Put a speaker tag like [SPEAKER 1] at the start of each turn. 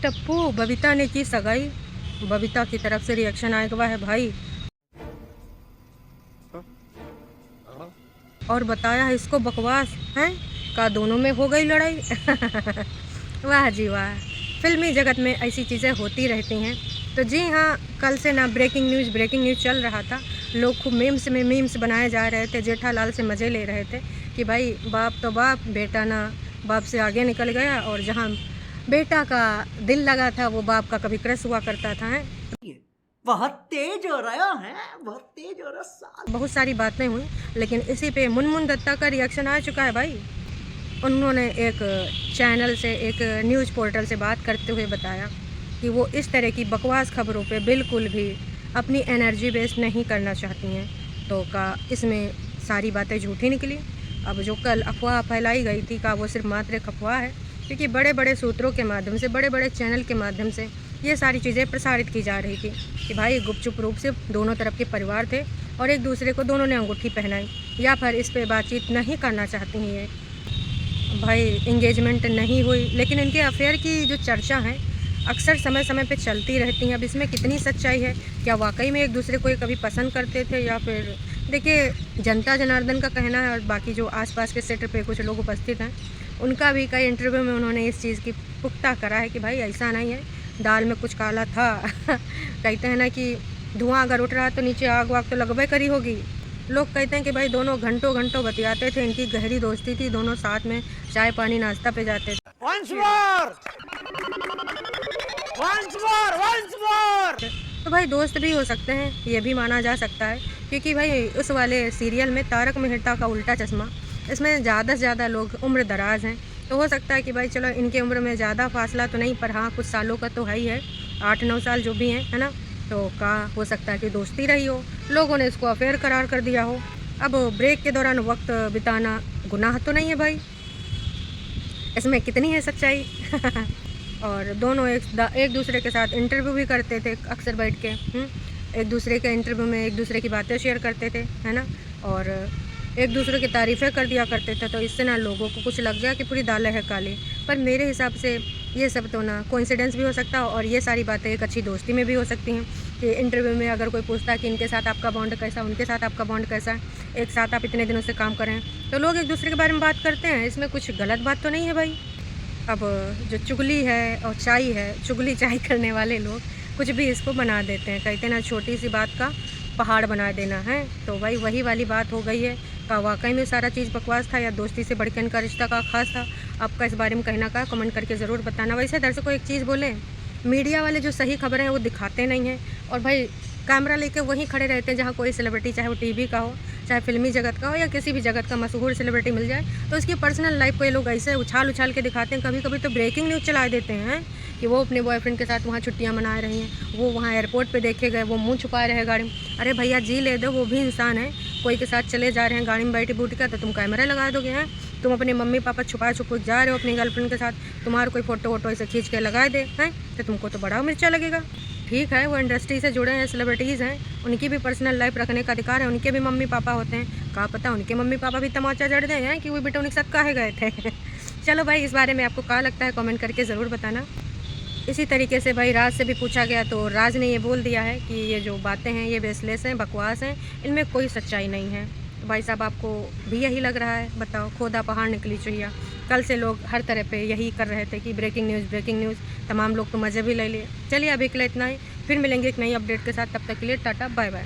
[SPEAKER 1] टप्पू, बबीता ने की सगाई। बबीता की तरफ से रिएक्शन आया हुआ है भाई, और बताया है इसको बकवास है का दोनों में हो गई लड़ाई। वाह जी वाह, फिल्मी जगत में ऐसी चीज़ें होती रहती हैं। तो जी हाँ, कल से ना ब्रेकिंग न्यूज़ चल रहा था। लोग खूब मीम्स बनाए जा रहे थे, जेठालाल से मज़े ले रहे थे कि भाई बाप तो बाप, बेटा ना बाप से आगे निकल गया, और जहाँ बेटा का दिल लगा था वो बाप का कभी क्रश हुआ करता था। है
[SPEAKER 2] बहुत तेज हो रहा है, बहुत तेज हो रहा साल।
[SPEAKER 1] बहुत सारी बातें हुई, लेकिन इसी पे मुनमुन दत्ता का रिएक्शन आ चुका है भाई। उन्होंने एक चैनल से, एक न्यूज़ पोर्टल से बात करते हुए बताया कि वो इस तरह की बकवास खबरों पे बिल्कुल भी अपनी एनर्जी वेस्ट नहीं करना चाहती हैं। तो का इसमें सारी बातें झूठी निकली। अब जो कल अफवाह फैलाई गई थी का वो सिर्फ मात्र एक अफवाह है, क्योंकि बड़े बड़े सूत्रों के माध्यम से, बड़े बड़े चैनल के माध्यम से ये सारी चीज़ें प्रसारित की जा रही थी कि भाई गुपचुप रूप से दोनों तरफ के परिवार थे और एक दूसरे को दोनों ने अंगूठी पहनाई, या फिर इस पर बातचीत नहीं करना चाहती हैं ये भाई, इंगेजमेंट नहीं हुई। लेकिन इनके अफेयर की जो चर्चा है अक्सर समय समय पे चलती रहती हैं। अब इसमें कितनी सच्चाई है, क्या वाकई में एक दूसरे को कभी पसंद करते थे, या फिर देखिए जनता जनार्दन का कहना है, और बाकी जो आसपास के सेक्टर पे कुछ लोग उपस्थित हैं उनका भी कई इंटरव्यू में उन्होंने इस चीज़ की पुख्ता करा है कि भाई ऐसा नहीं है, दाल में कुछ काला था। कहते हैं ना कि धुआं अगर उठ रहा तो नीचे आग वाग तो लगभग करी होगी। लोग कहते हैं कि भाई दोनों घंटों घंटों बतियाते थे, इनकी गहरी दोस्ती थी, दोनों साथ में चाय पानी नाश्ता पे जाते थे। तो भाई दोस्त भी हो सकते हैं, ये भी माना जा सकता है, क्योंकि भाई उस वाले सीरियल में तारक मेहता का उल्टा चश्मा, इसमें ज़्यादा से ज़्यादा लोग उम्र दराज हैं। तो हो सकता है कि भाई चलो इनके उम्र में ज़्यादा फासला तो नहीं, पर हाँ कुछ सालों का तो है ही है, 8-9 साल जो भी हैं, है ना। तो का हो सकता है कि दोस्ती रही हो, लोगों ने इसको अफेयर करार कर दिया हो। अब ब्रेक के दौरान वक्त बिताना गुनाह तो नहीं है भाई, इसमें कितनी है सच्चाई। और दोनों एक दूसरे के साथ इंटरव्यू भी करते थे अक्सर बैठ के, एक दूसरे के इंटरव्यू में एक दूसरे की बातें शेयर करते थे, है ना, और एक दूसरे की तारीफ़ें कर दिया करते थे। तो इससे ना लोगों को कुछ लग गया कि पूरी दालें है काली। पर मेरे हिसाब से ये सब तो ना कोइंसिडेंस भी हो सकता है, और ये सारी बातें एक अच्छी दोस्ती में भी हो सकती हैं कि इंटरव्यू में अगर कोई पूछता है कि इनके साथ आपका बॉन्ड कैसा, उनके साथ आपका बॉन्ड कैसा है, एक साथ आप इतने दिनों से काम कर रहे हैं, तो लोग एक दूसरे के बारे में बात करते हैं। इसमें कुछ गलत बात तो नहीं है भाई। अब जो चुगली है और चाय है, चुगली चाय करने वाले लोग कुछ भी इसको बना देते हैं, कहते हैं ना छोटी सी बात का पहाड़ बना देना है। तो भाई वही वाली बात हो गई है का वाकई में सारा चीज़ बकवास था, या दोस्ती से बढ़कर इनका रिश्ता का खास था। आपका इस बारे में कहना का कमेंट करके ज़रूर बताना। वैसे दर्शकों एक चीज़ बोलें, मीडिया वाले जो सही खबरें हैं वो दिखाते नहीं हैं, और भाई कैमरा लेके वहीं खड़े रहते हैं जहाँ कोई सेलिब्रिटी, चाहे वो टीवी का हो, चाहे फिल्मी जगत का हो, या किसी भी जगत का मशहूर सेलिब्रिटी मिल जाए तो उसकी पर्सनल लाइफ को ये लोग ऐसे उछाल के दिखाते हैं। कभी कभी तो ब्रेकिंग न्यूज़ चला देते हैं कि वो अपने बॉयफ्रेंड के साथ वहाँ छुट्टियाँ मना रही हैं, वो वहाँ एयरपोर्ट पे देखे गए, वो मुंह छुपाए रहे गाड़ी में। अरे भैया जी ले दो, वो भी इंसान है, कोई के साथ चले जा रहे हैं गाड़ी में बैठी बूट का, तो तुम कैमरा लगा दोगे हैं? तुम अपने मम्मी पापा छुपा जा रहे हो अपनी गर्लफ्रेंड के साथ, तुम्हारा कोई फ़ोटो वोटो ऐसे खींच के लगा दे हैं तो तुमको तो बड़ा मिर्चा लगेगा। ठीक है, वो इंडस्ट्री से जुड़े हैं, सेलिब्रिटीज़ हैं, उनकी भी पर्सनल लाइफ रखने का अधिकार है, उनके भी मम्मी पापा होते हैं, कहा पता उनके मम्मी पापा भी तमाचा जड़ दें हैं कि वो बेटा उनके साथ काहे गए थे। चलो भाई, इस बारे में आपको क्या लगता है कमेंट करके ज़रूर बताना। इसी तरीके से भाई राज से भी पूछा गया, तो राज ने ये बोल दिया है कि ये जो बातें हैं ये बेसलेस हैं, बकवास हैं, इनमें कोई सच्चाई नहीं है। तो भाई साहब आपको भी यही लग रहा है? बताओ, खोदा पहाड़ निकली चुहिया। कल से लोग हर तरह पे यही कर रहे थे कि ब्रेकिंग न्यूज़, तमाम लोग तो मज़े भी ले लिए। चलिए अभी के लिए इतना ही, फिर मिलेंगे एक नई अपडेट के साथ, तब तक के लिए टाटा बाय बाय।